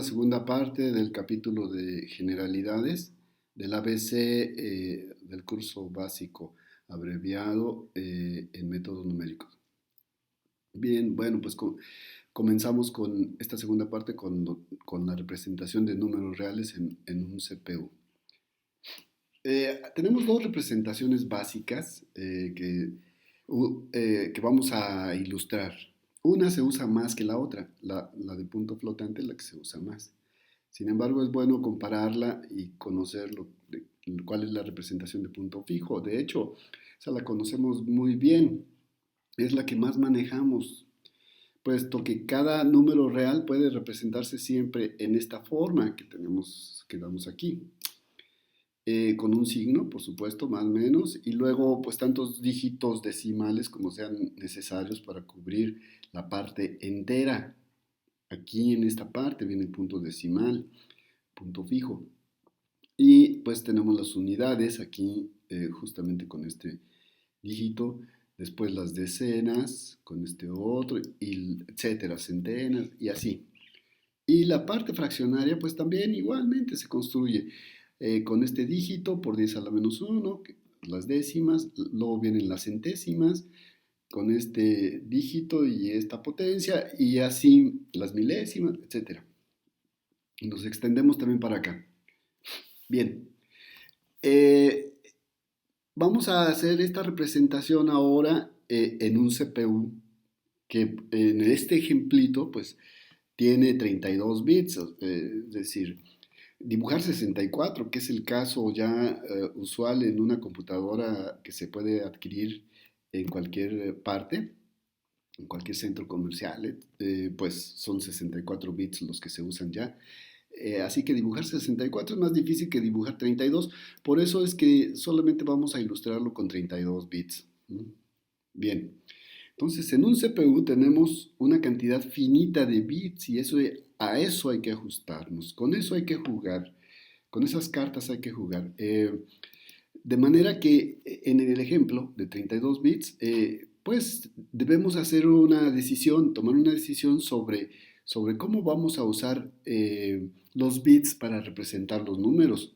la segunda parte del capítulo de generalidades del ABC del curso básico abreviado en métodos numéricos. Bien, bueno, pues comenzamos con esta segunda parte con la representación de números reales en un CPU. Tenemos dos representaciones básicas que vamos a ilustrar. Una se usa más que la otra, la de punto flotante es la que se usa más. Sin embargo, es bueno compararla y conocer cuál es la representación de punto fijo. De hecho, esa la conocemos muy bien, es la que más manejamos, puesto que cada número real puede representarse siempre en esta forma que damos aquí. Con un signo, por supuesto, más o menos, y luego pues tantos dígitos decimales como sean necesarios para cubrir la parte entera. Aquí en esta parte viene el punto decimal, punto fijo. Y pues tenemos las unidades aquí justamente con este dígito, después las decenas con este otro, y etcétera, centenas y así. Y la parte fraccionaria pues también igualmente se construye con este dígito por 10 a la menos 1, las décimas, luego vienen las centésimas con este dígito y esta potencia y así las milésimas, etcétera. Y nos extendemos también para acá. Bien, eh, vamos a hacer esta representación ahora en un CPU que en este ejemplito pues tiene 32 bits, es decir, dibujar 64, que es el caso ya usual en una computadora que se puede adquirir en cualquier parte, en cualquier centro comercial, pues son 64 bits los que se usan ya. Así que dibujar 64 es más difícil que dibujar 32, por eso es que solamente vamos a ilustrarlo con 32 bits. Bien, entonces en un CPU tenemos una cantidad finita de bits y a eso hay que ajustarnos, con eso hay que jugar, con esas cartas hay que jugar. De manera que en el ejemplo de 32 bits, pues debemos hacer una decisión, tomar una decisión sobre cómo vamos a usar los bits para representar los números.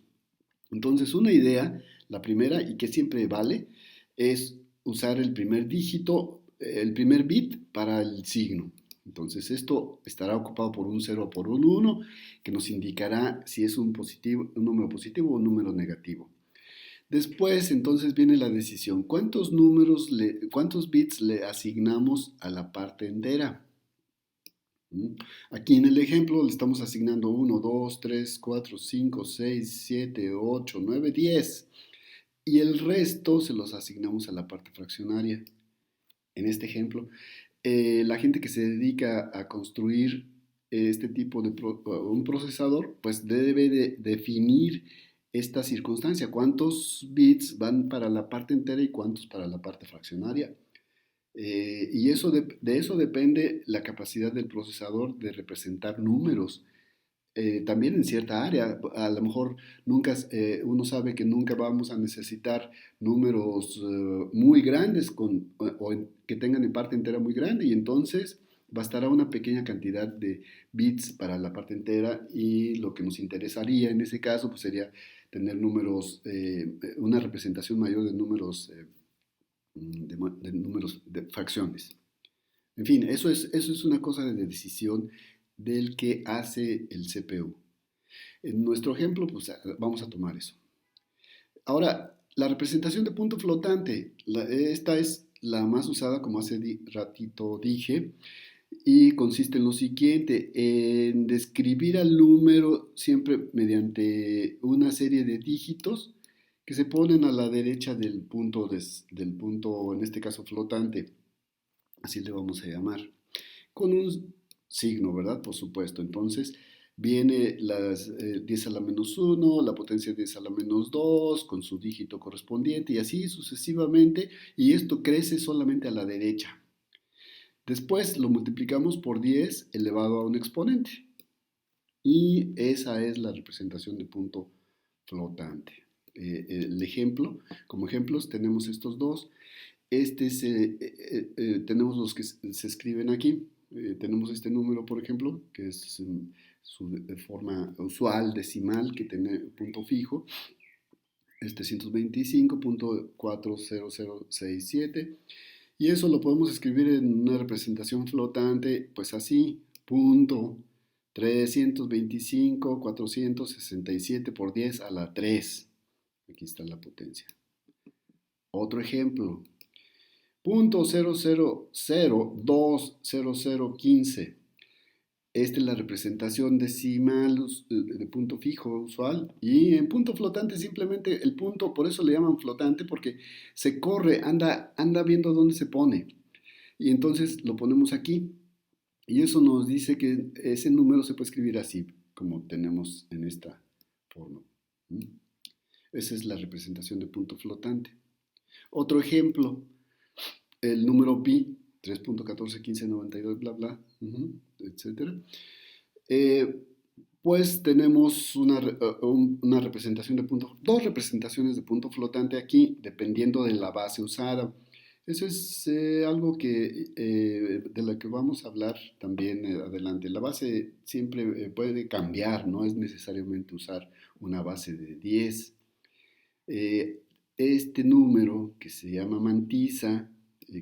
Entonces, una idea, la primera y que siempre vale, es usar el primer dígito, el primer bit para el signo. Entonces, esto estará ocupado por un 0 o por un 1, que nos indicará si es un número positivo o un número negativo. Después, entonces, viene la decisión. ¿Cuántos bits le asignamos a la parte entera? Aquí en el ejemplo le estamos asignando 1, 2, 3, 4, 5, 6, 7, 8, 9, 10. Y el resto se los asignamos a la parte fraccionaria. En este ejemplo, la gente que se dedica a construir este tipo de un procesador, pues debe de definir esta circunstancia, cuántos bits van para la parte entera y cuántos para la parte fraccionaria. Y de eso depende la capacidad del procesador de representar números. También en cierta área, a lo mejor uno sabe que nunca vamos a necesitar números muy grandes que tengan en parte entera muy grande y entonces bastará una pequeña cantidad de bits para la parte entera y lo que nos interesaría en ese caso pues sería tener una representación mayor de números de números de fracciones. En fin, eso es una cosa de decisión del que hace el CPU. En nuestro ejemplo, pues vamos a tomar eso. Ahora, la representación de punto flotante, esta es la más usada, como hace ratito dije, y consiste en lo siguiente, en describir al número siempre mediante una serie de dígitos que se ponen a la derecha del punto, en este caso flotante, así le vamos a llamar, con un signo, ¿verdad? Por supuesto. Entonces viene las 10 a la menos 1, la potencia 10 a la menos 2, con su dígito correspondiente y así sucesivamente, y esto crece solamente a la derecha. Después lo multiplicamos por 10 elevado a un exponente. Y esa es la representación de punto flotante. El ejemplo, como ejemplos tenemos estos dos. Tenemos los que se escriben aquí. Tenemos este número, por ejemplo, que es su forma usual decimal que tiene punto fijo, es 325.40067, y eso lo podemos escribir en una representación flotante, pues así, punto 325.467 por 10 a la 3. Aquí está la potencia. Otro ejemplo, punto 0.0020015. Esta es la representación decimal de punto fijo usual. Y en punto flotante simplemente el punto, por eso le llaman flotante, porque se corre, anda viendo dónde se pone. Y entonces lo ponemos aquí. Y eso nos dice que ese número se puede escribir así, como tenemos en esta forma. Esa es la representación de punto flotante. Otro ejemplo, el número pi, 3.141592, bla, bla, etcétera. Pues tenemos una representación de punto, dos representaciones de punto flotante aquí, dependiendo de la base usada. Eso es algo de lo que vamos a hablar también adelante. La base siempre puede cambiar, no es necesariamente usar una base de 10. Este número que se llama mantisa,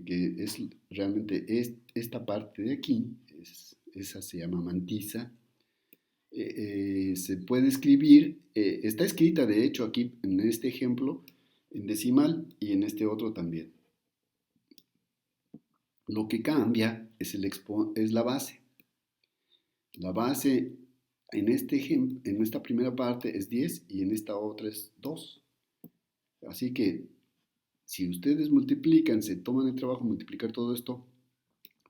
que es realmente esta parte de aquí, esa se llama mantisa, se puede escribir, está escrita de hecho aquí en este ejemplo en decimal y en este otro también. Lo que cambia es la base. La base en esta primera parte es 10 y en esta otra es 2. Así que si ustedes multiplican, se toman el trabajo de multiplicar todo esto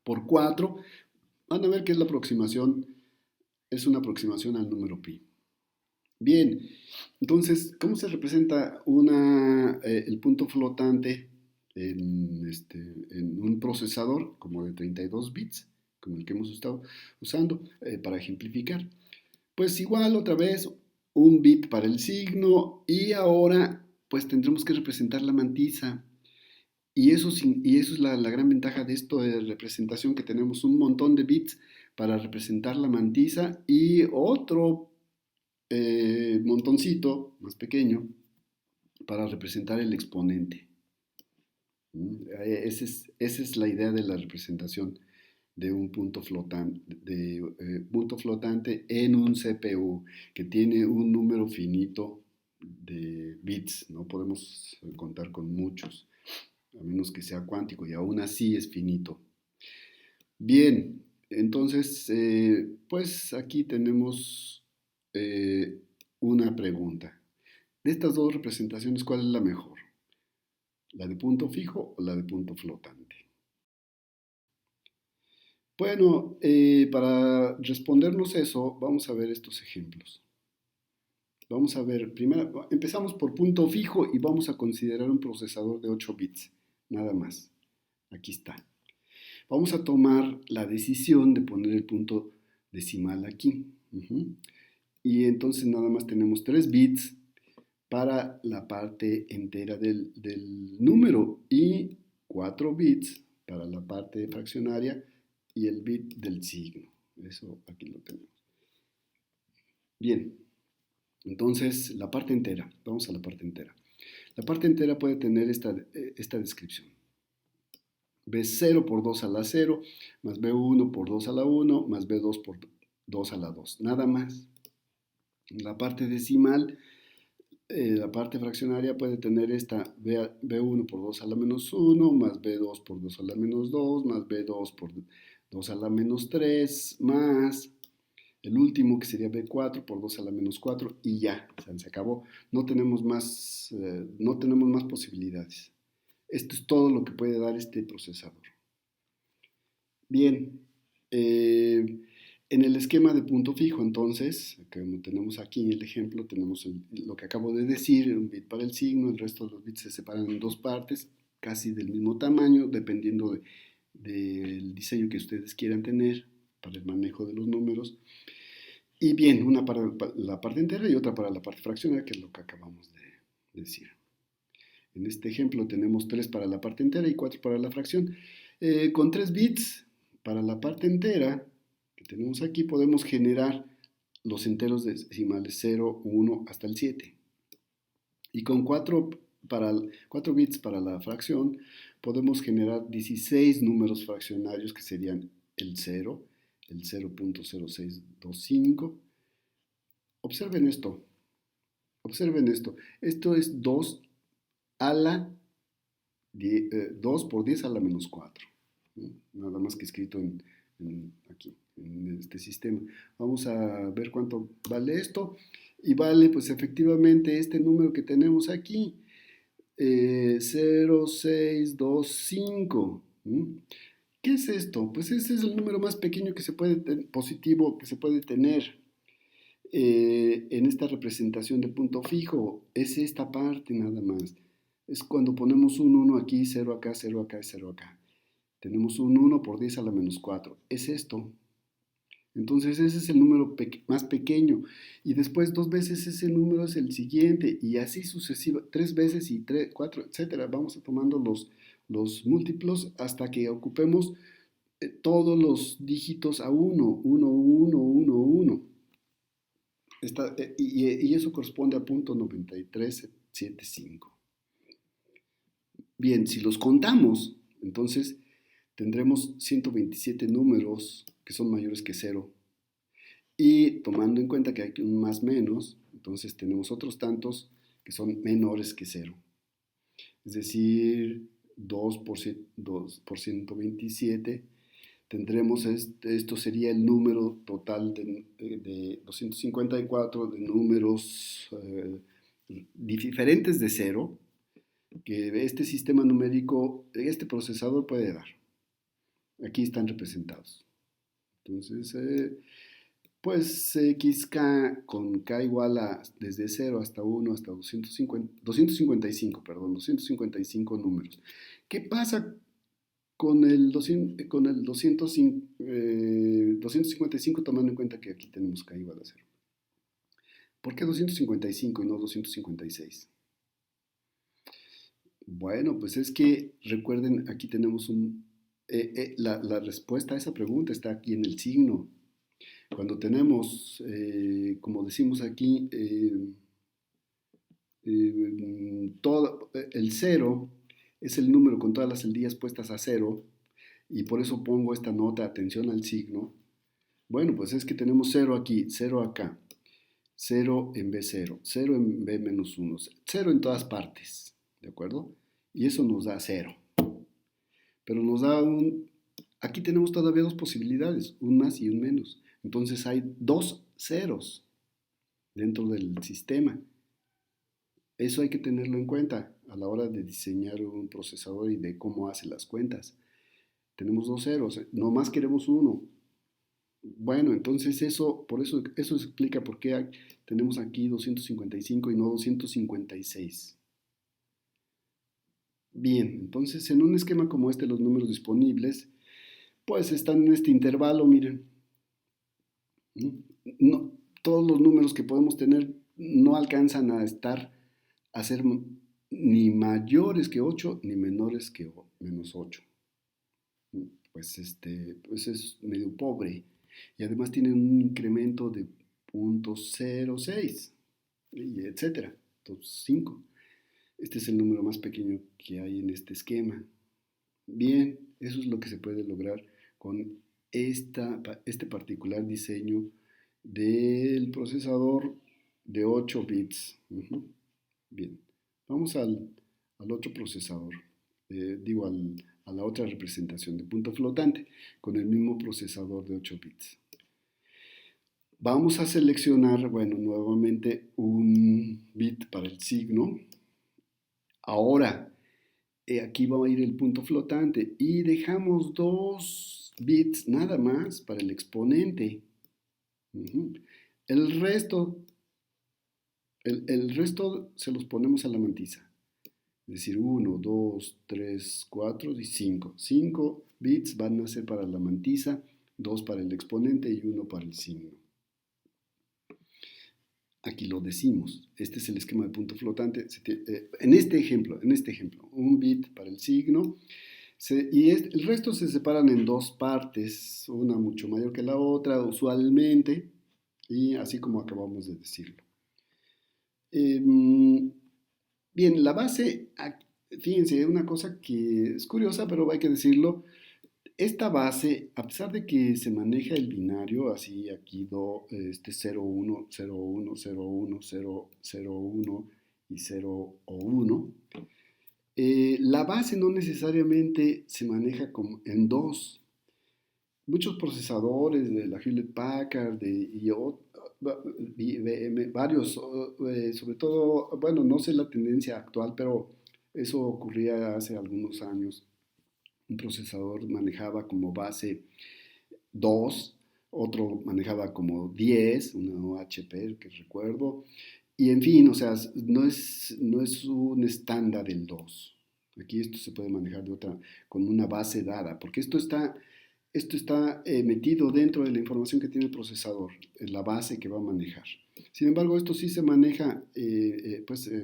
por 4, van a ver que es una aproximación al número pi. Bien, entonces, ¿cómo se representa el punto flotante en un procesador como de 32 bits, como el que hemos estado usando para ejemplificar? Pues igual otra vez, un bit para el signo, y ahora pues tendremos que representar la mantisa. Y eso es la gran ventaja de esto de representación, que tenemos un montón de bits para representar la mantisa y otro montoncito más pequeño para representar el exponente. Esa es la idea de la representación de un punto flotante en un CPU que tiene un número finito de bits. No podemos contar con muchos, a menos que sea cuántico, y aún así es finito. Bien, entonces, pues aquí tenemos una pregunta. De estas dos representaciones, ¿cuál es la mejor? ¿La de punto fijo o la de punto flotante? Bueno, para respondernos eso, vamos a ver estos ejemplos. Vamos a ver, primero, empezamos por punto fijo y vamos a considerar un procesador de 8 bits, nada más. Aquí está. Vamos a tomar la decisión de poner el punto decimal aquí. Y entonces nada más tenemos 3 bits para la parte entera del número y 4 bits para la parte fraccionaria y el bit del signo. Eso aquí lo tenemos. Bien, entonces la parte entera. Vamos a la parte entera. La parte entera puede tener esta descripción. B0 por 2 a la 0, más B1 por 2 a la 1, más B2 por 2 a la 2. Nada más. La parte decimal, la parte fraccionaria puede tener esta B1 por 2 a la menos 1, más B2 por 2 a la menos 2, más B2 por 2 a la menos 3, más el último que sería B4 por 2 a la menos 4, y ya, se acabó. No tenemos más posibilidades. Esto es todo lo que puede dar este procesador. Bien, en el esquema de punto fijo, entonces, como tenemos aquí en el ejemplo, tenemos lo que acabo de decir, un bit para el signo, el resto de los bits se separan en dos partes, casi del mismo tamaño, dependiendo del diseño que ustedes quieran tener para el manejo de los números. Y bien, una para la parte entera y otra para la parte fraccionaria, que es lo que acabamos de decir. En este ejemplo tenemos 3 para la parte entera y 4 para la fracción. Con 3 bits para la parte entera que tenemos aquí podemos generar los enteros decimales 0, 1 hasta el 7. Y con 4 bits para la fracción, podemos generar 16 números fraccionarios que serían el 0, el 0.0625. Observen esto, observen esto. Esto es 2 a la 2 por 10 a la menos 4. Nada más que escrito aquí, en este sistema. Vamos a ver cuánto vale esto. Y vale, pues efectivamente, este número que tenemos aquí, 0,625. ¿Qué es esto? Pues ese es el número más pequeño que se puede positivo que se puede tener en esta representación de punto fijo. Es esta parte nada más. Es cuando ponemos un 1 aquí, 0 acá, 0 acá y 0 acá. Tenemos un 1 por 10 a la menos 4. Es esto. Entonces ese es el número más pequeño. Y después 2 veces ese número es el siguiente. Y así sucesivo. 3 veces y 3, 4, etc. Vamos tomando los múltiplos hasta que ocupemos todos los dígitos a 1. 1, 1, 1, 1. Y eso corresponde a punto 9375. Bien, si los contamos, entonces tendremos 127 números que son mayores que 0. Y tomando en cuenta que hay un más menos, entonces tenemos otros tantos que son menores que 0. Es decir, 2 por 127, tendremos, esto sería el número total de 254 de números diferentes de 0 que este sistema numérico, este procesador puede dar. Aquí están representados. Entonces, pues xk con k igual a desde 0 hasta 1 hasta 255 números. ¿Qué pasa con el 255 tomando en cuenta que aquí tenemos k igual a 0? ¿Por qué 255 y no 256? Bueno, pues es que recuerden, aquí tenemos la respuesta a esa pregunta está aquí en el signo. Cuando tenemos, como decimos aquí, el 0 es el número con todas las celdillas puestas a 0 y por eso pongo esta nota, atención al signo. Bueno, pues es que tenemos 0 aquí, 0 acá, 0 en B0, 0 en B menos 1, 0 en todas partes, ¿de acuerdo? Y eso nos da 0. Pero nos da aquí tenemos todavía dos posibilidades, un más y un menos. Entonces hay 2 ceros dentro del sistema. Eso hay que tenerlo en cuenta a la hora de diseñar un procesador y de cómo hace las cuentas. Tenemos 2 ceros, nomás queremos uno. Bueno, entonces por eso explica por qué tenemos aquí 255 y no 256. Bien, entonces en un esquema como este los números disponibles pues están en este intervalo, miren. No, todos los números que podemos tener no alcanzan a ser ni mayores que 8 ni menores que menos 8. Pues pues es medio pobre y además tienen un incremento de 0.06 y etcétera, 5. Este es el número más pequeño que hay en este esquema. Bien, eso es lo que se puede lograr con este particular diseño del procesador de 8 bits. Bien, vamos al otro procesador, a la otra representación de punto flotante con el mismo procesador de 8 bits. Vamos a seleccionar, bueno, nuevamente un bit para el signo. Ahora, aquí va a ir el punto flotante y dejamos 2 bits nada más para el exponente. El resto se los ponemos a la mantisa. Es decir, 1, 2, 3, 4 y 5. 5 bits van a ser para la mantisa, 2 para el exponente y 1 para el signo. Aquí lo decimos. Este es el esquema de punto flotante. En este ejemplo, un bit para el signo. El resto se separan en 2 partes, una mucho mayor que la otra, usualmente. Y así como acabamos de decirlo. Em, Bien, la base, fíjense, una cosa que es curiosa, pero hay que decirlo. Esta base, a pesar de que se maneja el binario, así aquí 0, 1, 0, 1, 0, 1, 0, 0, 1 y 0 o 1, la base no necesariamente se maneja como en dos. Muchos procesadores de la Hewlett Packard IBM, varios, sobre todo, bueno, no sé la tendencia actual, pero eso ocurría hace algunos años. Un procesador manejaba como base 2, otro manejaba como 10, una HP que recuerdo, y en fin, o sea, no es un estándar el 2. Aquí esto se puede manejar con una base dada, porque esto está metido dentro de la información que tiene el procesador, en la base que va a manejar. Sin embargo, esto sí se maneja,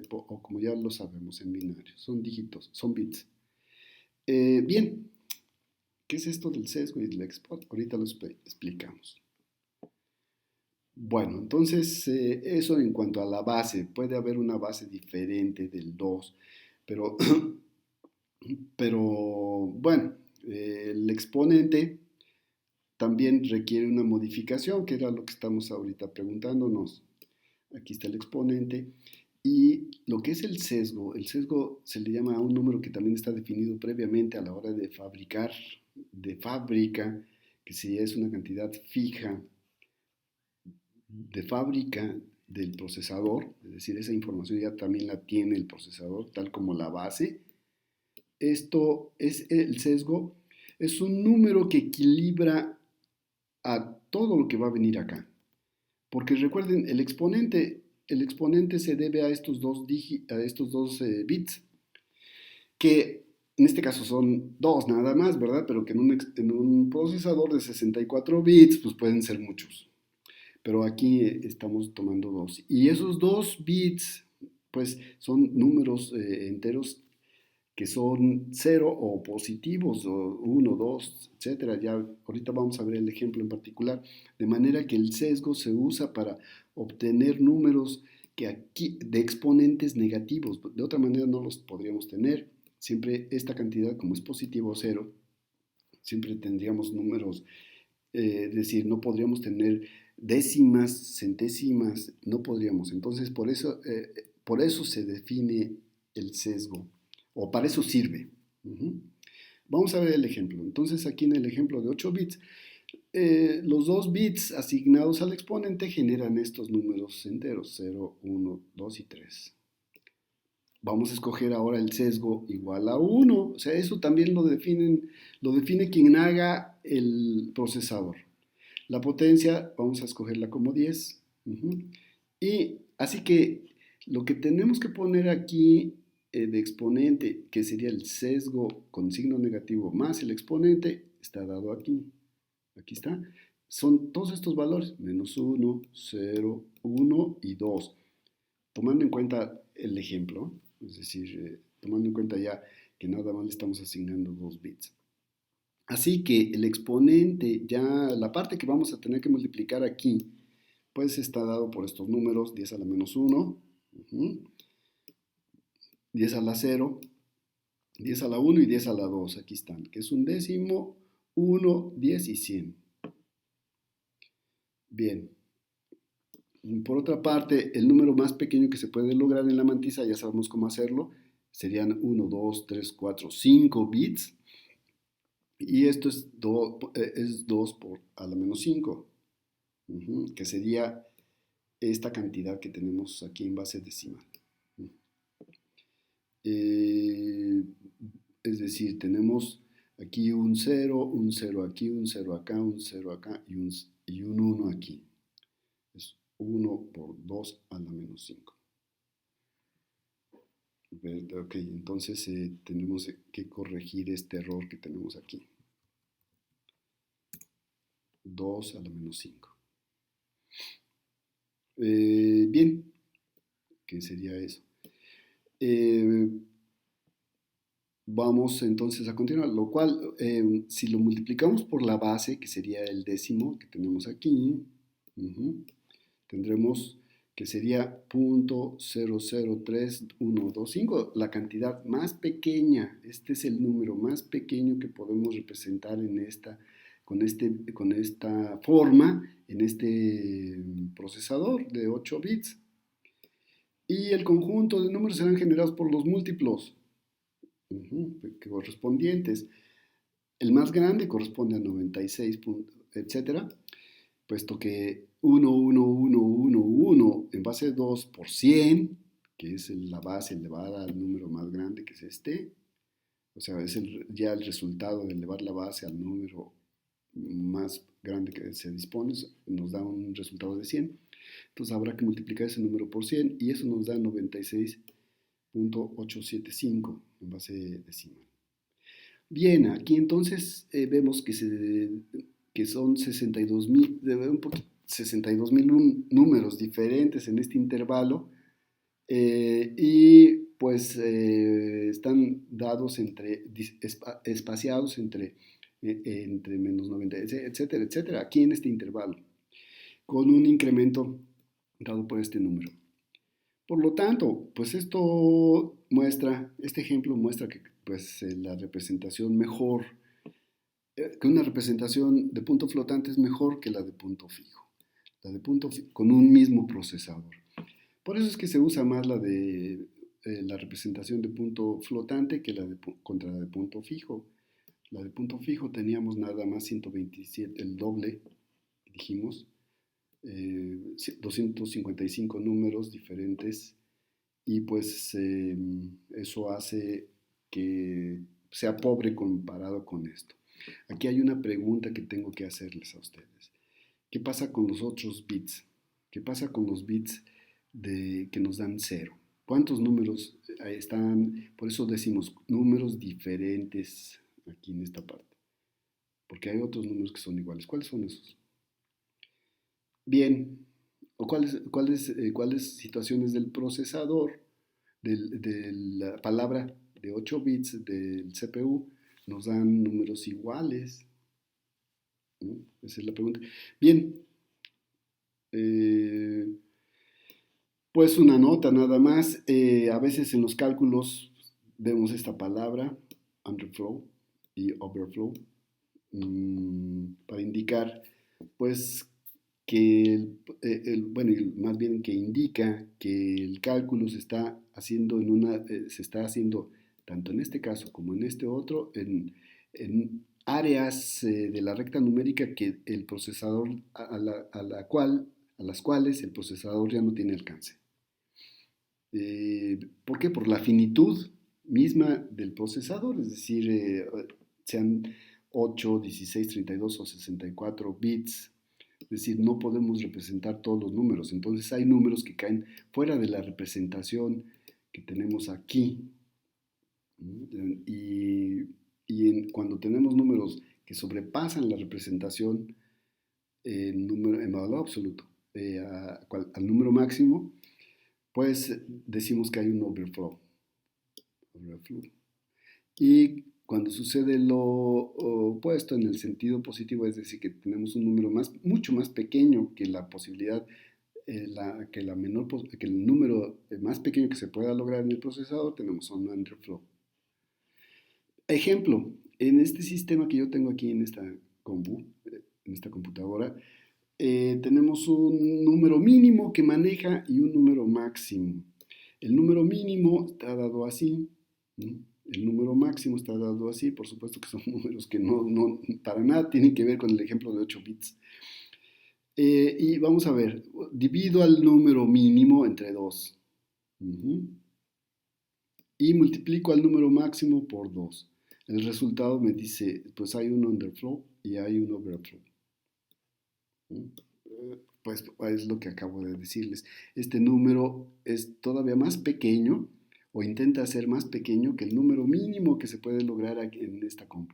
o como ya lo sabemos, en binarios, son dígitos, son bits. Bien, ¿qué es esto del sesgo y del export? Ahorita lo explicamos. Bueno, entonces eso en cuanto a la base, puede haber una base diferente del 2, pero, pero bueno, el exponente también requiere una modificación, que era lo que estamos ahorita preguntándonos. Aquí está el exponente. Y lo que es el sesgo se le llama a un número que también está definido previamente a la hora de fabricar, de fábrica, que si es una cantidad fija de fábrica del procesador, es decir, esa información ya también la tiene el procesador, tal como la base. Esto es el sesgo, es un número que equilibra a todo lo que va a venir acá. Porque recuerden, el exponente se debe a estos dos bits, que en este caso son dos nada más, ¿verdad? Pero que en un procesador de 64 bits, pues pueden ser muchos. Pero aquí estamos tomando dos. Y esos 2 bits, pues son números enteros que son cero o positivos, o 1, 2, etcétera. Ya ahorita vamos a ver el ejemplo en particular. De manera que el sesgo se usa para obtener números que aquí, de exponentes negativos. De otra manera no los podríamos tener. Siempre esta cantidad, como es positivo o cero, siempre tendríamos números, es decir, no podríamos tener décimas, centésimas, no podríamos. Entonces, por eso se define el sesgo, o para eso sirve. Ujú. Vamos a ver el ejemplo. Entonces, aquí en el ejemplo de 8 bits, los 2 bits asignados al exponente generan estos números enteros, 0, 1, 2 y 3. Vamos a escoger ahora el sesgo igual a 1. O sea, eso también lo define quien haga el procesador. La potencia, vamos a escogerla como 10. Ujú. Y así que lo que tenemos que poner aquí de exponente, que sería el sesgo con signo negativo más el exponente, está dado aquí. Aquí está. Son todos estos valores, -1, 0, 1 y 2. Tomando en cuenta el ejemplo, es decir, tomando en cuenta ya que nada más le estamos asignando 2 bits. Así que el exponente, ya la parte que vamos a tener que multiplicar aquí, pues está dado por estos números: 10 a la menos 1, 10 a la 0, 10 a la 1 y 10 a la 2. Aquí están, que es un décimo, 1, 10 y 100. Bien. Por otra parte, el número más pequeño que se puede lograr en la mantisa, ya sabemos cómo hacerlo, serían 1, 2, 3, 4, 5 bits. Y esto es 2 por a la menos 5, que sería esta cantidad que tenemos aquí en base decimal. Eh, es decir, tenemos aquí un 0 aquí, un 0 acá, un 0 acá y un 1 aquí. Es 1 por 2 a la menos 5. Ok, entonces tenemos que corregir este error que tenemos aquí. 2 a la menos 5. Bien, ¿qué sería eso? Eh, Vamos entonces a continuar, lo cual, si lo multiplicamos por la base, que sería el décimo que tenemos aquí, Tendremos que sería 0.003125, la cantidad más pequeña. Este es el número más pequeño que podemos representar con esta forma en este procesador de 8 bits. Y el conjunto de números serán generados por los múltiplos correspondientes. El más grande corresponde a 96, etcétera, puesto que 1, en base a 2 por 100, que es la base elevada al número más grande, que es este, o sea, es ya el resultado de elevar la base al número más grande que se dispone, nos da un resultado de 100. Entonces habrá que multiplicar ese número por 100 y eso nos da 96.875 en base decimal. Bien, aquí entonces vemos que son 62.000 números diferentes en este intervalo y pues están dados espaciados entre menos 90, etcétera, etcétera, aquí en este intervalo, con un incremento dado por este número. Por lo tanto, pues este ejemplo muestra que pues la representación mejor, que una representación de punto flotante es mejor que la de punto fijo. La de punto fijo con un mismo procesador. Por eso es que se usa más la representación de punto flotante que contra la de punto fijo. La de punto fijo teníamos nada más 127, el doble, dijimos, 255 números diferentes y pues eso hace que sea pobre comparado con esto. Aquí hay una pregunta que tengo que hacerles a ustedes. ¿Qué pasa con los otros bits? ¿Qué pasa con los bits que nos dan 0? ¿Cuántos números están? Por eso decimos números diferentes aquí en esta parte. Porque hay otros números que son iguales. ¿Cuáles son esos? Bien, o cuáles situaciones del procesador, de la palabra de 8 bits del CPU, nos dan números iguales. ¿No? Esa es la pregunta. Bien, pues una nota nada más. A veces en los cálculos vemos esta palabra, underflow y overflow, para indicar pues que bueno, más bien que indica que el cálculo se está haciendo tanto en este caso como en este otro en áreas de la recta numérica que el procesador a las cuales el procesador ya no tiene alcance. ¿Por qué? Por la finitud misma del procesador, es decir, sean 8, 16, 32 o 64 bits. Es decir, no podemos representar todos los números. Entonces hay números que caen fuera de la representación que tenemos aquí. Cuando tenemos números que sobrepasan la representación en valor absoluto al número máximo, pues decimos que hay un overflow. Y cuando sucede lo opuesto en el sentido positivo, es decir, que tenemos un número mucho más pequeño que la posibilidad, que el número más pequeño que se pueda lograr en el procesador, tenemos un underflow. Ejemplo, en este sistema que yo tengo aquí en esta computadora, tenemos un número mínimo que maneja y un número máximo. El número mínimo está dado así, ¿no? El número máximo está dado así, por supuesto que son números que no para nada tienen que ver con el ejemplo de 8 bits. Y vamos a ver, divido al número mínimo entre 2. Y multiplico al número máximo por 2. El resultado me dice, pues hay un underflow y hay un overflow. Pues es lo que acabo de decirles. Este número es todavía más pequeño o intenta ser más pequeño que el número mínimo que se puede lograr en esta compu.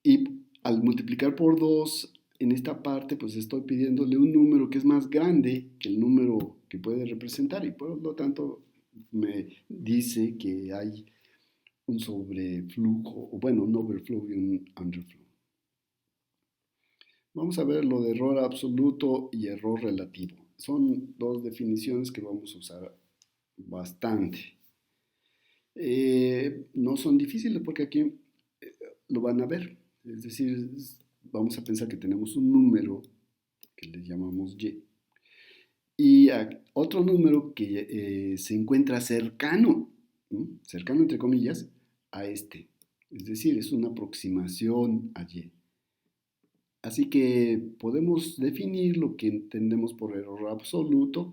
Y al multiplicar por 2 en esta parte, pues estoy pidiéndole un número que es más grande que el número que puede representar y por lo tanto me dice que hay un sobreflujo, o bueno, un overflow y un underflow. Vamos a ver lo de error absoluto y error relativo. son dos definiciones que vamos a usar bastante. No son difíciles porque aquí lo van a ver. Es decir, vamos a pensar que tenemos un número que le llamamos y y otro número que se encuentra cercano, ¿no? Cercano entre comillas, a este. Es decir, es una aproximación a y. Así que podemos definir lo que entendemos por error absoluto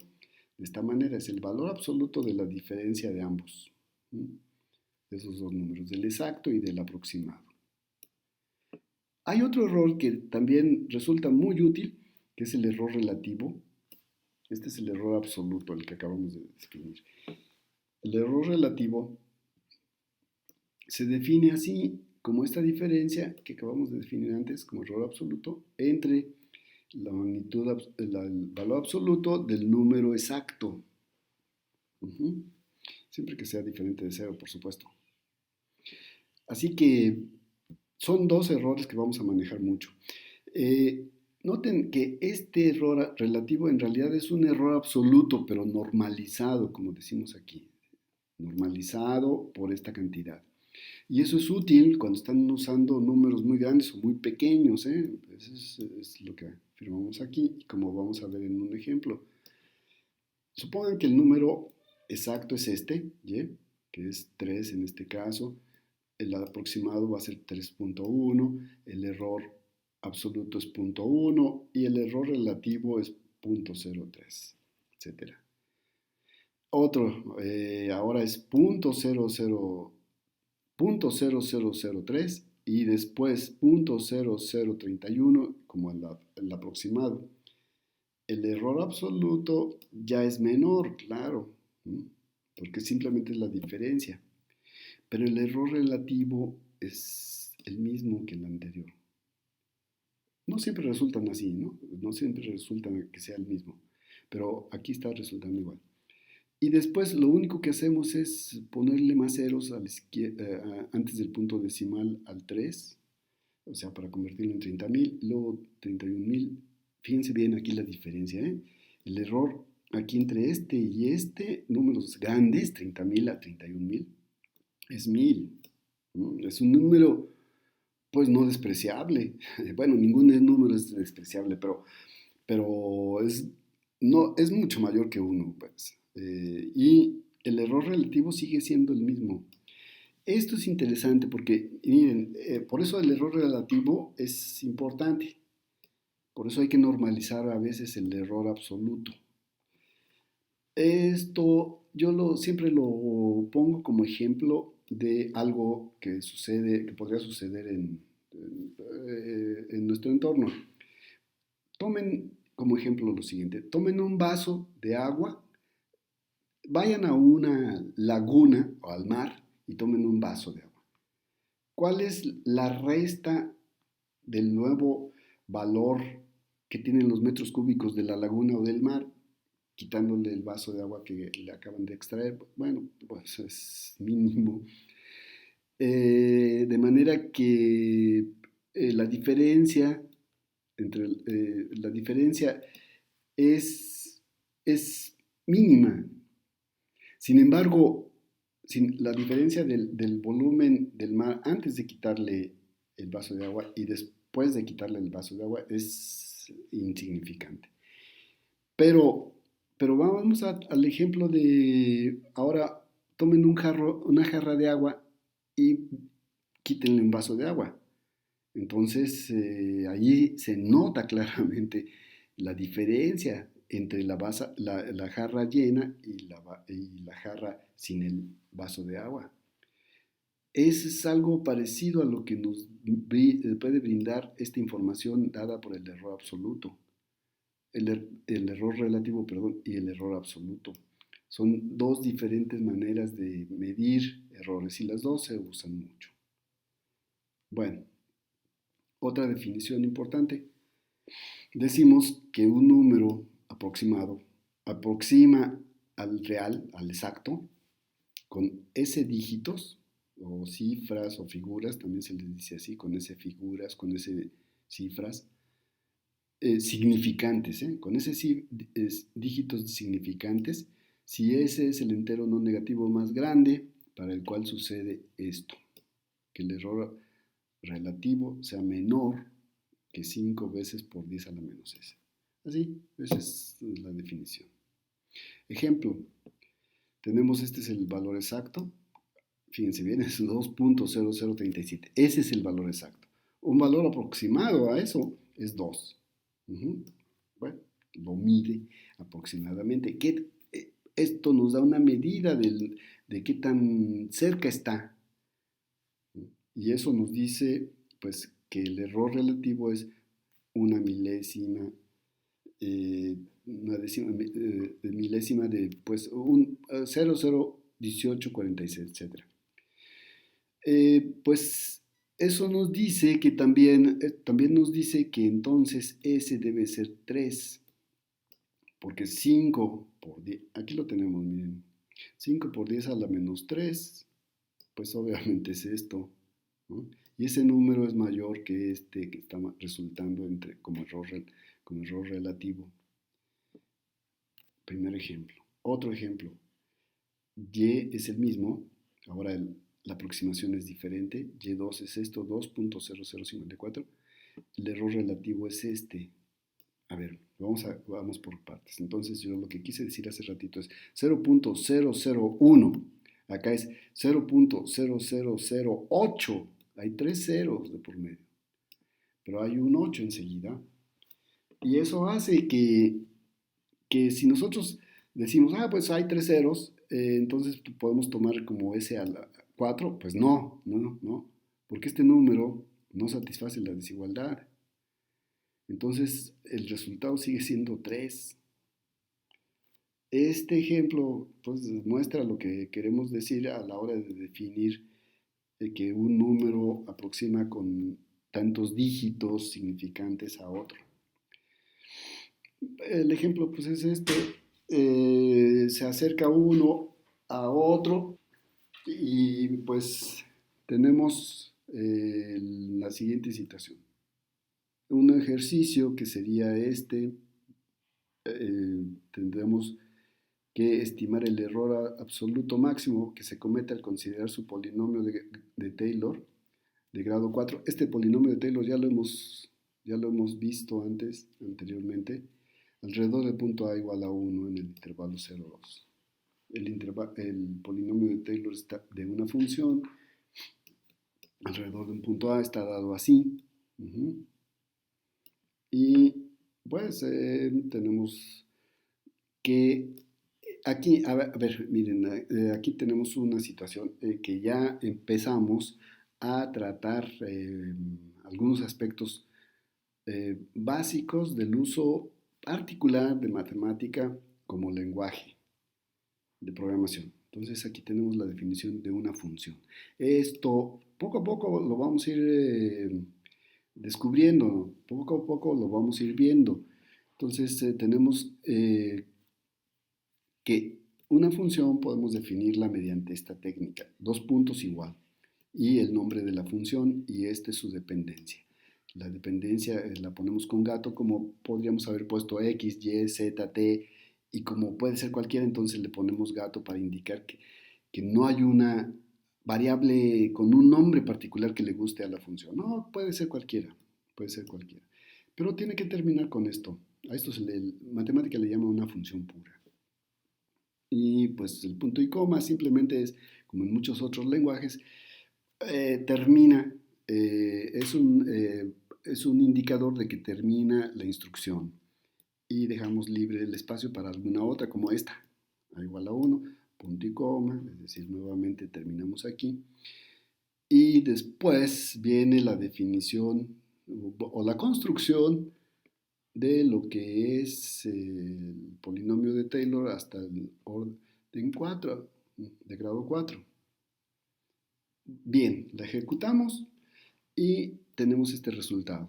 de esta manera. Es el valor absoluto de la diferencia de ambos, ¿no? De esos dos números, del exacto y del aproximado. Hay otro error que también resulta muy útil, que es el error relativo. Este es el error absoluto, el que acabamos de definir. El error relativo se define así como esta diferencia que acabamos de definir antes como error absoluto entre la magnitud, el valor absoluto del número exacto. Siempre que sea diferente de cero, por supuesto. Así que son dos errores que vamos a manejar mucho. Noten que este error relativo en realidad es un error absoluto, pero normalizado, como decimos aquí. Normalizado por esta cantidad. Y eso es útil cuando están usando números muy grandes o muy pequeños, ¿eh? Eso es lo que afirmamos aquí, como vamos a ver en un ejemplo. Supongan que el número exacto es este, ¿y? Que es 3 en este caso. El aproximado va a ser 3.1, el error absoluto es 0.1 y el error relativo es 0.03, etc. Otro, ahora es 0.0003 y después 0.0031 como el aproximado. El error absoluto ya es menor, claro, porque simplemente es la diferencia. Pero el error relativo es el mismo que el anterior. No siempre resultan así, ¿no? No siempre resultan que sea el mismo, pero aquí está resultando igual. Y después lo único que hacemos es ponerle más ceros a la antes del punto decimal al 3, o sea, para convertirlo en 30.000, luego 31.000. Fíjense bien aquí la diferencia, ¿eh? El error aquí entre este y este, números grandes, 30.000 a 31.000, es 1.000. Es un número, pues, no despreciable. Bueno, ningún número es despreciable, pero no, es mucho mayor que uno, pues. Y el error relativo sigue siendo el mismo. Esto es interesante porque, miren, por eso el error relativo es importante. Por eso hay que normalizar a veces el error absoluto. Esto siempre lo pongo como ejemplo de algo que sucede, que podría suceder en nuestro entorno. Tomen como ejemplo lo siguiente: tomen un vaso de agua, vayan a una laguna o al mar y tomen un vaso de agua. ¿Cuál es la resta del nuevo valor que tienen los metros cúbicos de la laguna o del mar, quitándole el vaso de agua que le acaban de extraer? Bueno, pues es mínimo. De manera que la diferencia la diferencia es mínima. Sin embargo, la diferencia del volumen del mar antes de quitarle el vaso de agua y después de quitarle el vaso de agua es insignificante. Pero, pero vamos al ejemplo de ahora tomen una jarra de agua y quítenle un vaso de agua. Entonces, allí se nota claramente la diferencia entre la jarra llena y la jarra sin el vaso de agua. Es algo parecido a lo que nos puede brindar esta información dada por el error absoluto, el error relativo, perdón, y el error absoluto. Son dos diferentes maneras de medir errores y las dos se usan mucho. Bueno, otra definición importante. Decimos que un número aproximado aproxima al real, al exacto, con S dígitos, o cifras o figuras, también se les dice así, con S figuras, con S cifras, significantes, con ese dígitos significantes, si ese es el entero no negativo más grande para el cual sucede esto, que el error relativo sea menor que 5 veces por 10 a la menos s. Así, esa es la definición. Ejemplo, tenemos este es el valor exacto. Fíjense bien, es 2.0037. Ese es el valor exacto. Un valor aproximado a eso es 2. Bueno, lo mide aproximadamente. Esto nos da una medida de qué tan cerca está. Y eso nos dice pues, que el error relativo es una milésima, una décima, milésima de pues, un 0,01846, etc. Pues eso nos dice que también nos dice que entonces S debe ser 3, porque 5 por 10, aquí lo tenemos, miren, 5 por 10 a la menos 3, pues obviamente es esto, ¿no? Y ese número es mayor que este que está resultando como error relativo. Primer ejemplo. Otro ejemplo. Y es el mismo, ahora la aproximación es diferente. Y2 es esto, 2.0054. El error relativo es este. A ver, vamos por partes. Entonces yo lo que quise decir hace ratito es 0.001. Acá es 0.0008. Hay 3 ceros de por medio. Pero hay un 8 enseguida. Y eso hace que si nosotros decimos, pues hay 3 ceros, entonces podemos tomar como S a la 4. Pues no, porque este número no satisface la desigualdad. Entonces el resultado sigue siendo 3. Este ejemplo pues muestra lo que queremos decir a la hora de definir que un número aproxima con tantos dígitos significantes a otro. El ejemplo pues es este, se acerca uno a otro y pues tenemos la siguiente situación. Un ejercicio que sería este, tendremos que estimar el error absoluto máximo que se comete al considerar su polinomio de Taylor de grado 4. Este polinomio de Taylor ya lo hemos visto anteriormente, alrededor del punto A igual a 1 en el intervalo 0,2. El polinomio de Taylor está de una función alrededor de un punto A, está dado así. Y pues tenemos que aquí, a ver, miren, aquí tenemos una situación que ya empezamos a tratar algunos aspectos básicos del uso particular de matemática como lenguaje de programación. Entonces aquí tenemos la definición de una función. Esto poco a poco lo vamos a ir descubriendo, poco a poco lo vamos a ir viendo. Entonces tenemos que una función podemos definirla mediante esta técnica, 2 puntos igual, y el nombre de la función y esta es su dependencia. La dependencia la ponemos con gato, como podríamos haber puesto x, y, z, t, y como puede ser cualquiera, entonces le ponemos gato para indicar que no hay una variable con un nombre particular que le guste a la función. No, puede ser cualquiera, Pero tiene que terminar con esto. A esto matemática le llama una función pura. Y pues el punto y coma simplemente es, como en muchos otros lenguajes, termina, es un indicador de que termina la instrucción y dejamos libre el espacio para alguna otra como esta, a igual a 1, punto y coma, es decir, nuevamente terminamos aquí y después viene la definición o la construcción de lo que es el polinomio de Taylor hasta el orden 4, de grado 4. Bien, la ejecutamos y tenemos este resultado.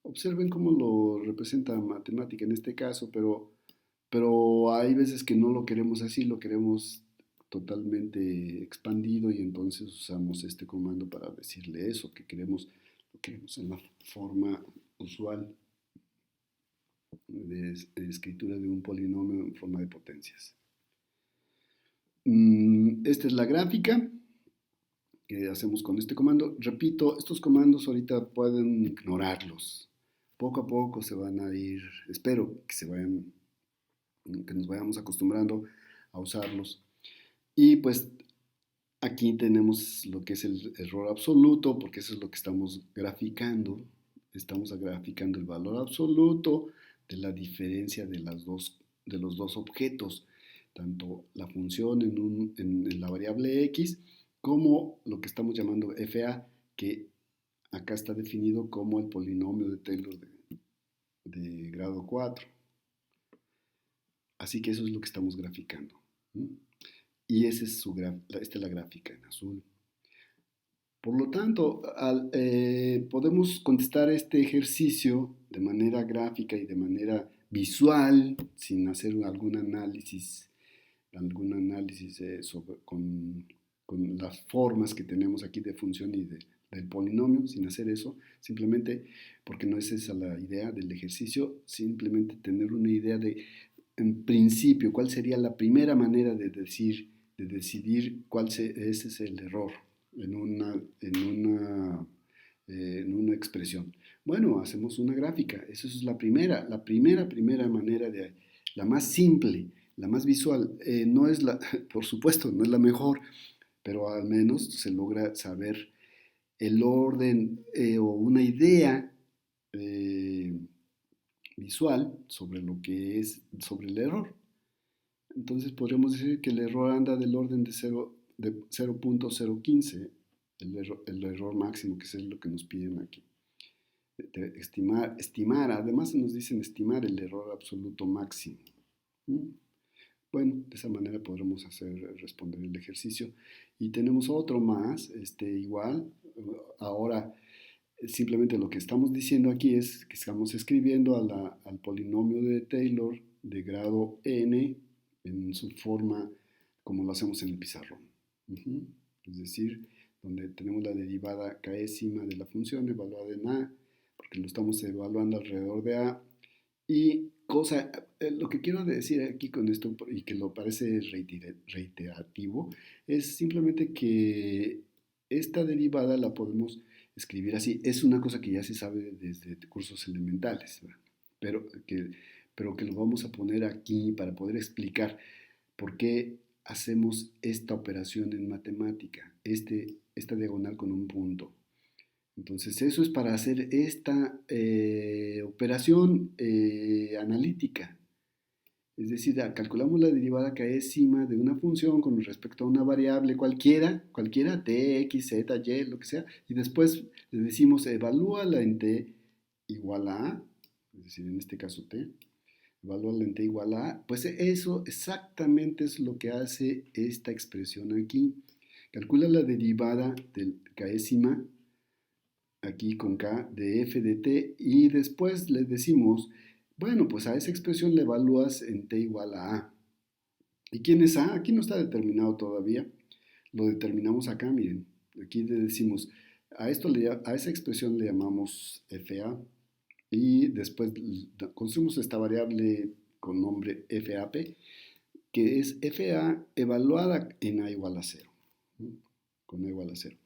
Observen cómo lo representa matemática en este caso, pero hay veces que no lo queremos así, lo queremos totalmente expandido y entonces usamos este comando para decirle eso, que queremos, lo queremos en la forma usual. de escritura de un polinomio en forma de potencias. Esta es la gráfica que hacemos con este comando. Repito, estos comandos ahorita pueden ignorarlos. Poco a poco se van a ir, espero que nos vayamos acostumbrando a usarlos. Y pues aquí tenemos lo que es el error absoluto, porque eso es lo que estamos graficando. Estamos graficando el valor absoluto de la diferencia de los dos objetos, tanto la función en la variable x como lo que estamos llamando fa, que acá está definido como el polinomio de Taylor de grado 4. Así que eso es lo que estamos graficando. Y esta es la gráfica en azul. Por lo tanto, podemos contestar este ejercicio de manera gráfica y de manera visual, sin hacer algún análisis con las formas que tenemos aquí de función y del polinomio, sin hacer eso, simplemente porque no es esa la idea del ejercicio, simplemente tener una idea de, en principio, cuál sería la primera manera de decidir ese es el error en una expresión. Bueno, hacemos una gráfica. Esa es la primera manera la más simple, la más visual. No es por supuesto, no es la mejor, pero al menos se logra saber el orden o una idea eh, visual sobre lo que es, sobre el error. Entonces podríamos decir que el error anda del orden de 0.015, el error máximo, que es lo que nos piden aquí. Además nos dicen estimar el error absoluto máximo. Bueno, de esa manera podremos responder el ejercicio. Y tenemos otro más, igual. Ahora, simplemente lo que estamos diciendo aquí es que estamos escribiendo al polinomio de Taylor de grado n en su forma como lo hacemos en el pizarrón. Es decir, donde tenemos la derivada késima de la función evaluada en a, porque lo estamos evaluando alrededor de a. Y lo que quiero decir aquí con esto, y que lo parece reiterativo, es simplemente que esta derivada la podemos escribir así. Es una cosa que ya se sabe desde cursos elementales, ¿verdad? Pero que lo vamos a poner aquí para poder explicar por qué hacemos esta operación en matemática, esta diagonal con un punto. Entonces eso es para hacer esta operación analítica. Es decir, calculamos la derivada késima de una función con respecto a una variable cualquiera, t, x, z, y, lo que sea, y después le decimos evalúala en t igual a a, es decir, en este caso t, evalúala en t igual a a, pues eso exactamente es lo que hace esta expresión aquí. Calcula la derivada del késima aquí con k de f de t y después le decimos, bueno, pues a esa expresión le evalúas en t igual a a. ¿Y quién es a? Aquí no está determinado todavía. Lo determinamos acá, miren. Aquí le decimos, a esa expresión le llamamos fa y después construimos esta variable con nombre fap, que es fa evaluada en a igual a 0, con a igual a 0.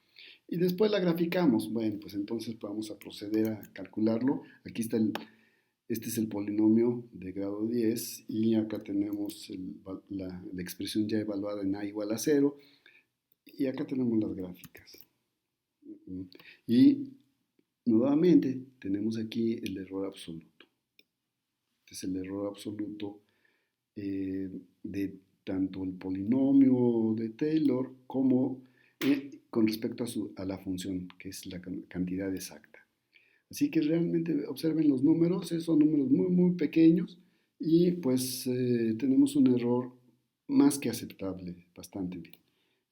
Y después la graficamos. Bueno, pues entonces vamos a proceder a calcularlo. Aquí está este es el polinomio de grado 10 y acá tenemos la expresión ya evaluada en a igual a 0 y acá tenemos las gráficas. Y nuevamente tenemos aquí el error absoluto. Este es el error absoluto de tanto el polinomio de Taylor como con respecto a la función, que es la cantidad exacta. Así que realmente observen los números, son números muy, muy pequeños y pues tenemos un error más que aceptable, bastante bien.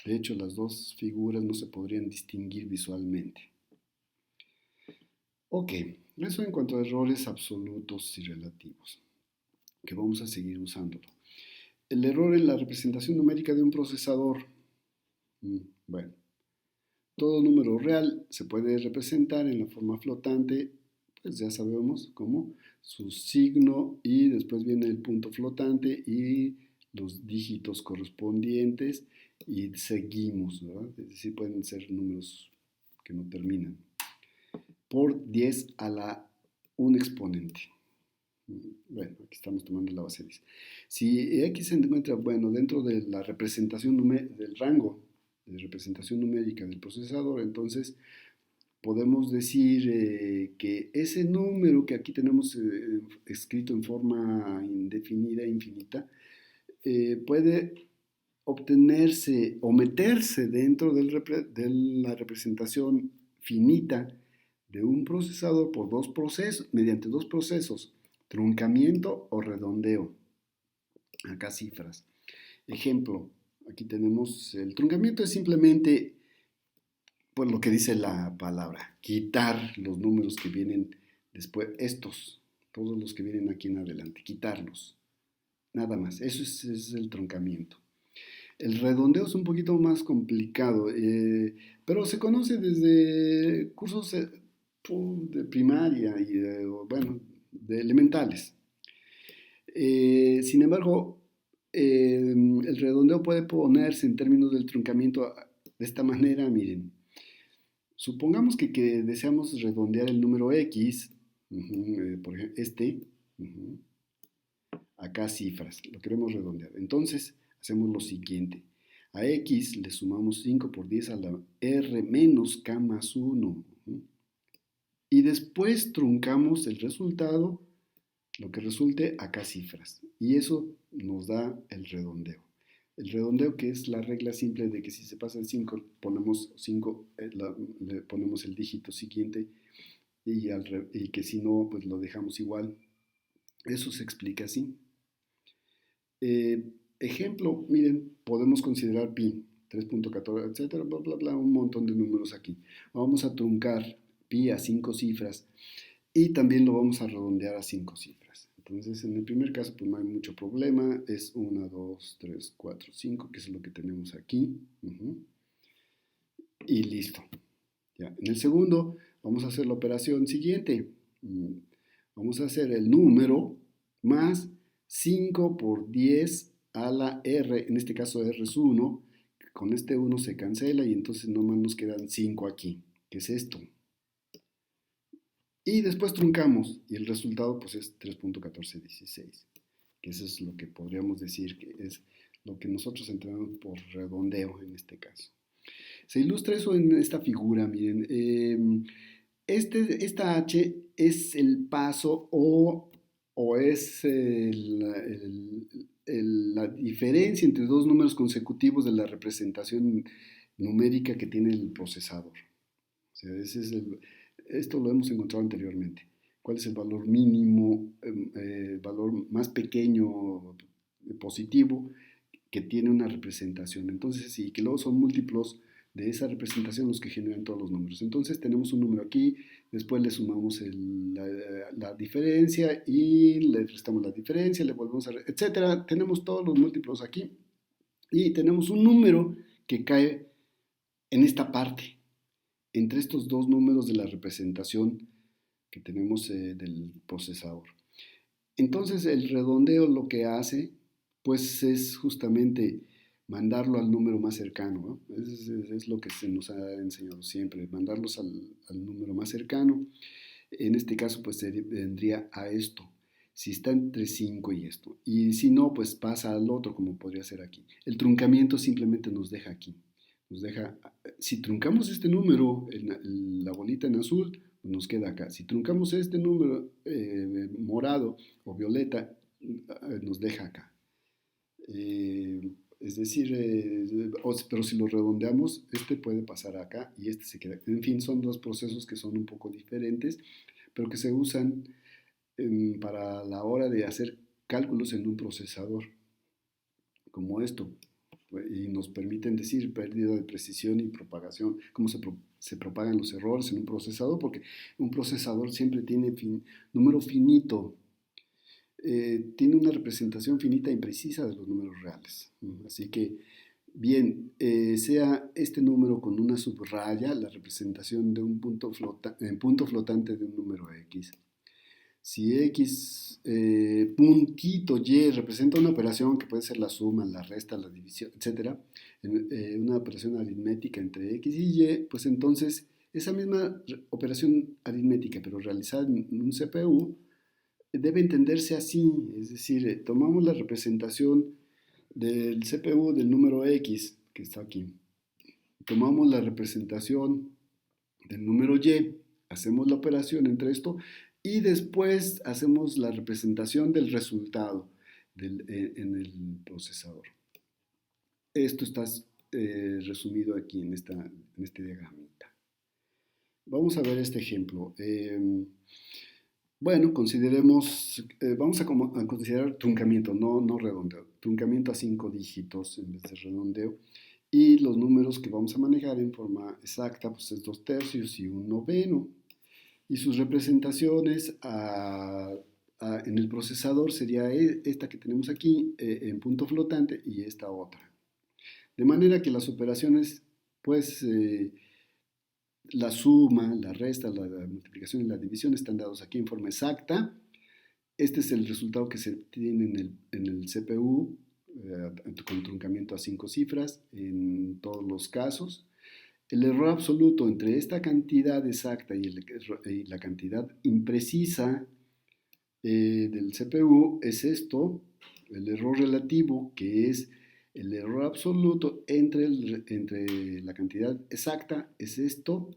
De hecho, las dos figuras no se podrían distinguir visualmente. Ok, eso en cuanto a errores absolutos y relativos, que vamos a seguir usándolo. El error en la representación numérica de un procesador. Bueno, todo número real se puede representar en la forma flotante, pues ya sabemos cómo, su signo y después viene el punto flotante y los dígitos correspondientes y seguimos, ¿verdad? Es decir, pueden ser números que no terminan. Por 10 a la un exponente. Bueno, aquí estamos tomando la base 10. Si X se encuentra, bueno, dentro de la representación del rango de representación numérica del procesador, entonces podemos decir que ese número que aquí tenemos escrito en forma indefinida, infinita, puede obtenerse o meterse dentro de la representación finita de un procesador por dos procesos, mediante dos procesos, truncamiento o redondeo. Acá cifras. Ejemplo, aquí tenemos el truncamiento es simplemente pues lo que dice la palabra, quitar los números que vienen después, todos los que vienen aquí en adelante, quitarlos, nada más, eso es el truncamiento. El redondeo es un poquito más complicado, pero se conoce desde cursos de primaria y bueno, de elementales. Sin embargo, el redondeo puede ponerse en términos del truncamiento de esta manera, miren. Supongamos que deseamos redondear el número X, por ejemplo, acá cifras, lo queremos redondear. Entonces, hacemos lo siguiente. A X le sumamos 5 por 10 a la R menos K más 1. Y después truncamos el resultado, lo que resulte, acá cifras. Y eso nos da el redondeo. El redondeo, que es la regla simple de que si se pasa el 5, ponemos 5, le ponemos el dígito siguiente y que si no, pues lo dejamos igual. Eso se explica así. Ejemplo, miren, podemos considerar pi, 3.14, etcétera, bla, bla, bla, un montón de números aquí. Vamos a truncar pi a 5 cifras y también lo vamos a redondear a 5 cifras. Entonces, en el primer caso, pues no hay mucho problema. Es 1, 2, 3, 4, 5, que es lo que tenemos aquí. Y listo. Ya. En el segundo, vamos a hacer la operación siguiente. Vamos a hacer el número más 5 por 10 a la R. En este caso, R es 1. Con este 1 se cancela y entonces nomás nos quedan 5 aquí. ¿Qué es esto? Y después truncamos y el resultado pues es 3.1416, que eso es lo que podríamos decir que es lo que nosotros entendemos por redondeo en este caso. Se ilustra eso en esta figura, miren, esta H es el paso o es la diferencia entre dos números consecutivos de la representación numérica que tiene el procesador. O sea, esto lo hemos encontrado anteriormente. ¿Cuál es el valor mínimo, valor más pequeño positivo que tiene una representación? Entonces, y que luego son múltiplos de esa representación los que generan todos los números. Entonces tenemos un número aquí, después le sumamos la diferencia y le restamos la diferencia, le volvemos a, etcétera. Tenemos todos los múltiplos aquí y tenemos un número que cae en esta parte, entre estos dos números de la representación que tenemos del procesador. Entonces el redondeo lo que hace, pues es justamente mandarlo al número más cercano, ¿no? Es lo que se nos ha enseñado siempre, mandarlos al número más cercano. En este caso, pues vendría a esto, si está entre 5 y esto. Y si no, pues pasa al otro, como podría ser aquí. El truncamiento simplemente nos deja aquí. Nos deja, si truncamos este número, la bolita en azul, pues nos queda acá. Si truncamos este número morado o violeta, nos deja acá. Es decir, pero si lo redondeamos, este puede pasar acá y este se queda. En fin, son dos procesos que son un poco diferentes, pero que se usan para la hora de hacer cálculos en un procesador, como esto, y nos permiten decir pérdida de precisión y propagación, cómo se propagan los errores en un procesador, porque un procesador siempre tiene número finito, tiene una representación finita e imprecisa de los números reales. Así que, bien, sea este número con una subraya, la representación de un punto flotante de un número X, Si X puntito Y representa una operación que puede ser la suma, la resta, la división, etcétera, una operación aritmética entre X y Y, pues entonces esa misma operación aritmética, pero realizada en un CPU, debe entenderse así, es decir, tomamos la representación del CPU del número X, que está aquí, tomamos la representación del número Y, hacemos la operación entre esto y después hacemos la representación del resultado en el procesador. Esto está resumido aquí en este diagramita. Vamos a ver este ejemplo. Bueno, consideremos, vamos a considerar truncamiento, no redondeo, truncamiento a 5 dígitos en vez de redondeo. Y los números que vamos a manejar en forma exacta, pues es 2/3 y 1/9. Y sus representaciones en el procesador sería esta que tenemos aquí en punto flotante y esta otra. De manera que las operaciones, pues la suma, la resta, la multiplicación y la división están dados aquí en forma exacta. Este es el resultado que se tiene en el CPU con truncamiento a 5 cifras en todos los casos. El error absoluto entre esta cantidad exacta y la cantidad imprecisa del CPU es esto, el error relativo, que es el error absoluto entre la cantidad exacta, es esto.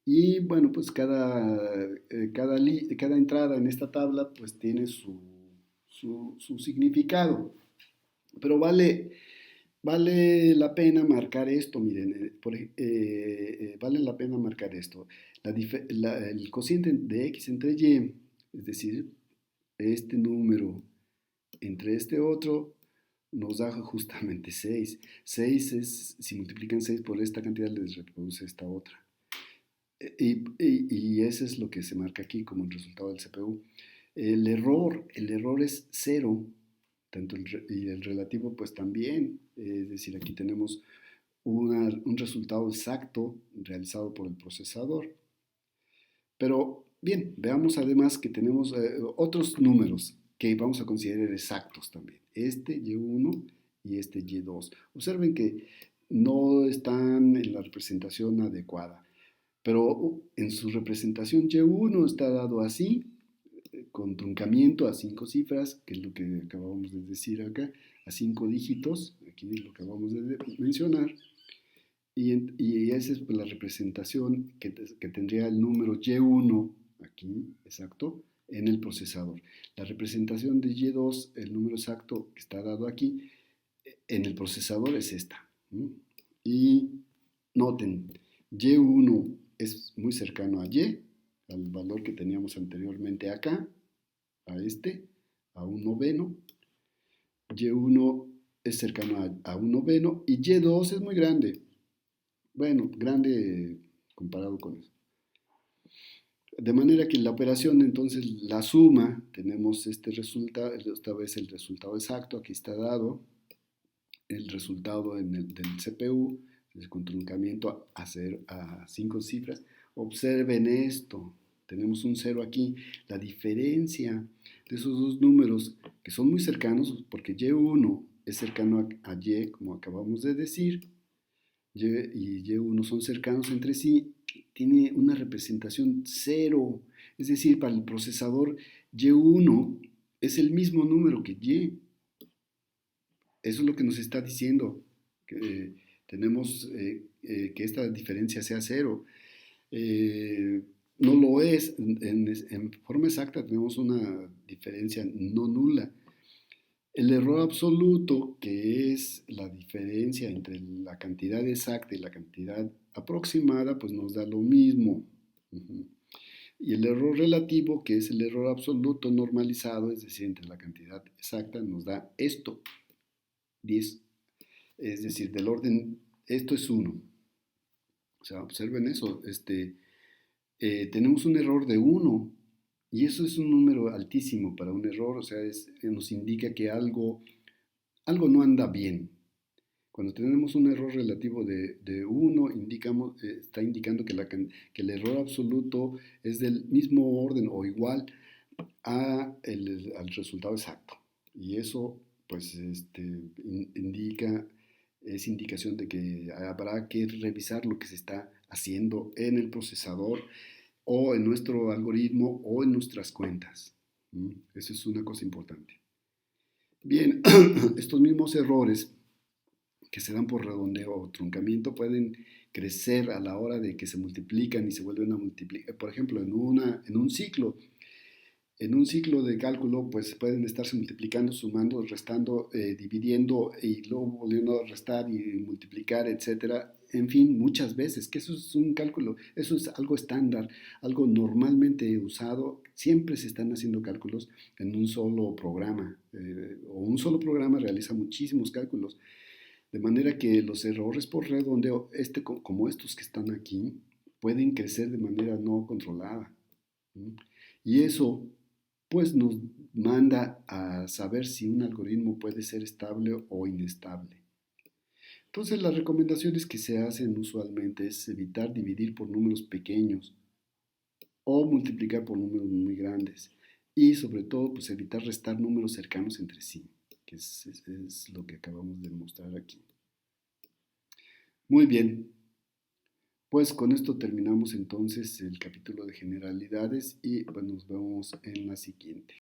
Y bueno, pues cada entrada en esta tabla pues tiene su significado. Pero vale la pena marcar esto, miren, vale la pena marcar esto. El cociente de x entre y, es decir, este número entre este otro, nos da justamente 6. 6 es, si multiplican 6 por esta cantidad, les reproduce esta otra. Y eso es lo que se marca aquí como el resultado del CPU. El error es 0, y el relativo pues también, es decir, aquí tenemos un resultado exacto realizado por el procesador. Pero bien, veamos además que tenemos otros números que vamos a considerar exactos también. Este Y1 y este Y2. Observen que no están en la representación adecuada, pero en su representación Y1 está dado así, con truncamiento a 5 cifras, que es lo que acabamos de decir acá, a 5 dígitos, aquí es lo que acabamos de mencionar, y esa es la representación que tendría el número Y1, aquí, exacto, en el procesador. La representación de Y2, el número exacto que está dado aquí, en el procesador es esta. Y noten, Y1 es muy cercano a Y, al valor que teníamos anteriormente acá, a un noveno. Y1 es cercano a un noveno y Y2 es muy grande. Bueno, grande comparado con eso. De manera que la operación, entonces, la suma, tenemos este resultado, esta vez el resultado exacto, aquí está dado, el resultado del CPU, con truncamiento a 5 cifras. Observen esto, tenemos un 0 aquí. La diferencia de esos dos números, que son muy cercanos, porque Y1 es cercano a Y, como acabamos de decir, Y y Y1 son cercanos entre sí, tiene una representación 0. Es decir, para el procesador Y1 es el mismo número que Y. Eso es lo que nos está diciendo, que tenemos que esta diferencia sea 0. No lo es, en forma exacta tenemos una diferencia no nula. El error absoluto, que es la diferencia entre la cantidad exacta y la cantidad aproximada, pues nos da lo mismo. Y el error relativo, que es el error absoluto normalizado, es decir, entre la cantidad exacta, nos da esto, 10. Es decir, del orden, esto es 1. O sea, observen eso, tenemos un error de 1 y eso es un número altísimo para un error, o sea, nos indica que algo no anda bien. Cuando tenemos un error relativo de 1, está indicando que el error absoluto es del mismo orden o igual al resultado exacto. Y eso, pues, es indicación de que habrá que revisar lo que se está haciendo en el procesador o en nuestro algoritmo o en nuestras cuentas. Eso es una cosa importante. Bien, estos mismos errores que se dan por redondeo o truncamiento pueden crecer a la hora de que se multiplican y se vuelven a multiplicar. Por ejemplo, en un ciclo de cálculo, pues pueden estarse multiplicando, sumando, restando, dividiendo y luego volviendo a restar y multiplicar, etcétera. En fin, muchas veces, que eso es un cálculo, eso es algo estándar, algo normalmente usado. Siempre se están haciendo cálculos en un solo programa, o un solo programa realiza muchísimos cálculos. De manera que los errores por redondeo, como estos que están aquí, pueden crecer de manera no controlada. ¿Sí? Y eso, pues, nos manda a saber si un algoritmo puede ser estable o inestable. Entonces, las recomendaciones que se hacen usualmente es evitar dividir por números pequeños o multiplicar por números muy grandes. Y sobre todo, pues evitar restar números cercanos entre sí, que es lo que acabamos de mostrar aquí. Muy bien, pues con esto terminamos entonces el capítulo de generalidades y pues nos vemos en la siguiente.